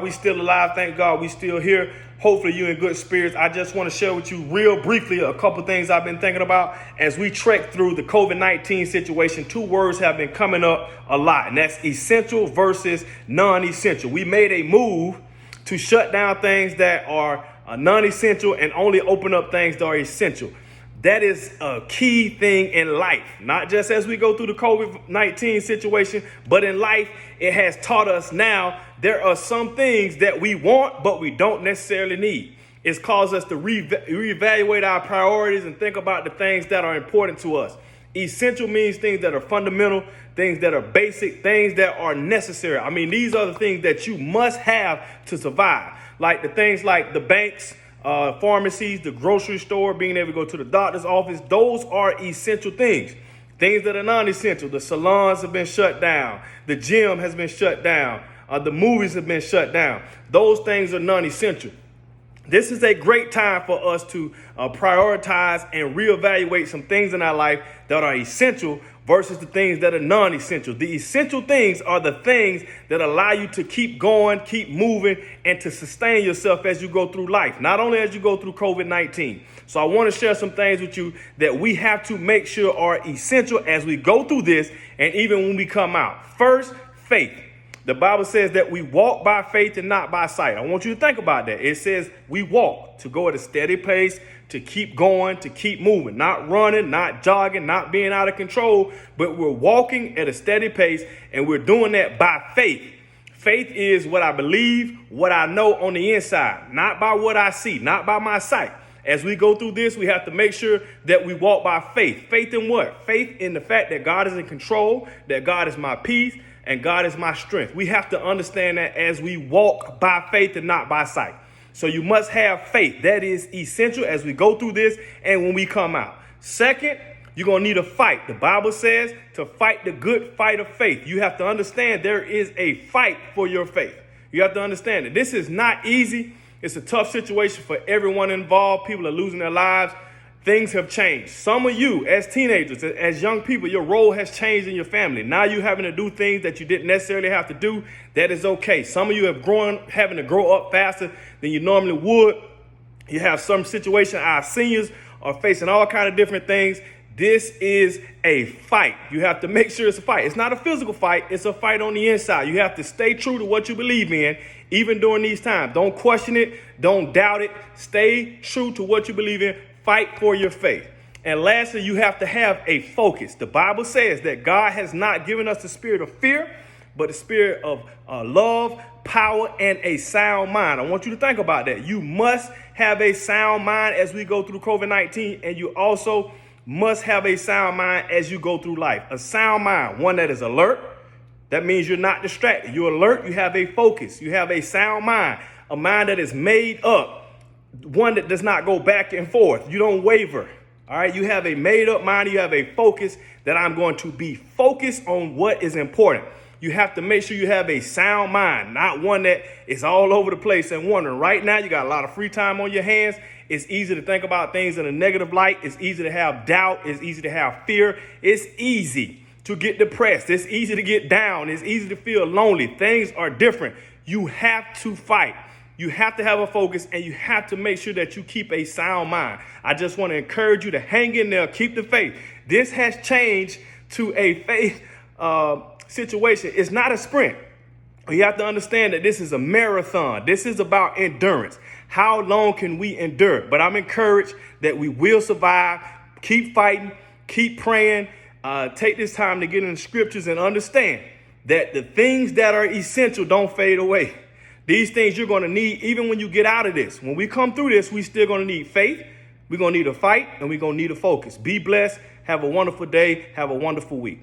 We still alive. Thank God we still here. Hopefully you in good spirits. I just want to share with you real briefly a couple things I've been thinking about as we trek through the COVID-19 situation. Two words have been coming up a lot, and that's essential versus non-essential. We made a move to shut down things that are non-essential and only open up things that are essential. That is a key thing in life, not just as we go through the COVID-19 situation, but in life, it has taught us now there are some things that we want, but we don't necessarily need. It's caused us to reevaluate our priorities and think about the things that are important to us. Essential means things that are fundamental, things that are basic, things that are necessary. I mean, these are the things that you must have to survive, like the things like the banks, pharmacies, the grocery store, being able to go to the doctor's office. Those are essential things. Things that are non-essential. The salons have been shut down. The gym has been shut down. The movies have been shut down. Those things are non-essential. This is a great time for us to prioritize and reevaluate some things in our life that are essential versus the things that are non-essential. The essential things are the things that allow you to keep going, keep moving, and to sustain yourself as you go through life, not only as you go through COVID-19. So I want to share some things with you that we have to make sure are essential as we go through this and even when we come out. First, faith. The Bible says that we walk by faith and not by sight. I want you to think about that. It says we walk to go at a steady pace, to keep going, to keep moving, not running, not jogging, not being out of control, but we're walking at a steady pace, and we're doing that by faith. Faith is what I believe, what I know on the inside, not by what I see, not by my sight. As we go through this, we have to make sure that we walk by faith. Faith in what? Faith in the fact that God is in control, that God is my peace, and God is my strength. We have to understand that as we walk by faith and not by sight. So you must have faith. That is essential as we go through this and when we come out. Second, you're going to need a fight. The Bible says to fight the good fight of faith. You have to understand there is a fight for your faith. You have to understand that this is not easy. It's a tough situation for everyone involved. People are losing their lives. Things have changed. Some of you as teenagers, as young people, your role has changed in your family. Now you're having to do things that you didn't necessarily have to do. That is okay. Some of you have having to grow up faster than you normally would. You have some situation. Our seniors are facing all kinds of different things. This is a fight. You have to make sure it's a fight. It's not a physical fight. It's a fight on the inside. You have to stay true to what you believe in, even during these times. Don't question it. Don't doubt it. Stay true to what you believe in. Fight for your faith. And lastly, you have to have a focus. The Bible says that God has not given us the spirit of fear, but the spirit of love, power, and a sound mind. I want you to think about that. You must have a sound mind as we go through COVID-19, and you also must have a sound mind as you go through life. A sound mind, one that is alert. That means you're not distracted. You're alert. You have a focus. You have a sound mind, a mind that is made up. One that does not go back and forth. You don't waver. All right. You have a made up mind. You have a focus that I'm going to be focused on what is important. You have to make sure you have a sound mind, not one that is all over the place and wondering. Right now, you got a lot of free time on your hands. It's easy to think about things in a negative light. It's easy to have doubt. It's easy to have fear. It's easy to get depressed. It's easy to get down. It's easy to feel lonely. Things are different. You have to fight. You have to have a focus, and you have to make sure that you keep a sound mind. I just want to encourage you to hang in there, keep the faith. This has changed to a faith situation. It's not a sprint. You have to understand that this is a marathon. This is about endurance. How long can we endure? But I'm encouraged that we will survive. Keep fighting, keep praying. Take this time to get in the scriptures and understand that the things that are essential don't fade away. These things you're going to need even when you get out of this. When we come through this, we're still going to need faith. We're going to need a fight, and we're going to need a focus. Be blessed. Have a wonderful day. Have a wonderful week.